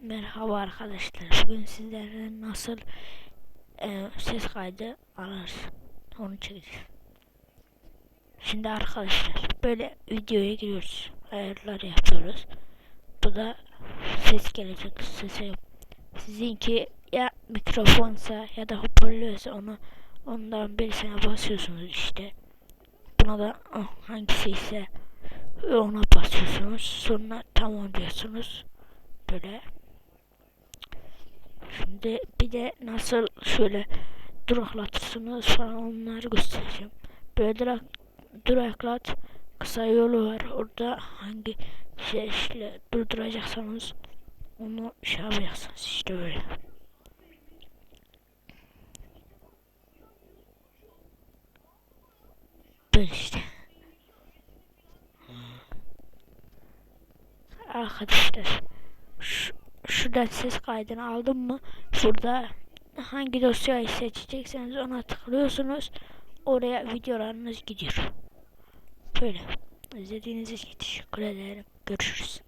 Merhaba arkadaşlar. Bugün sizlerle nasıl ses kaydı alırız onu çekeceğiz. Şimdi arkadaşlar böyle videoya giriyoruz. Ayarlar yapıyoruz. Bu da ses gelecek. Sizinki ya mikrofonsa ya da hoparlörse ondan birisine basıyorsunuz işte. Buna da hangisi ise ona basıyorsunuz. Sonra tamam diyorsunuz. Böyle. Şimdi bir de nasıl şöyle duraklatırsınız falan onları göstereceğim. Böyle duraklat kısa yolu var. Orada hangi sesle durduracaksanız onu şey yapacaksınız işte böyle. Böyle işte. Arkadaşlar şuradan ses kaydını aldım mı? Burada hangi dosyayı seçecekseniz ona tıklıyorsunuz. Oraya videolarınız gidiyor. Böyle. İzlediğiniz için teşekkür ederim. Görüşürüz.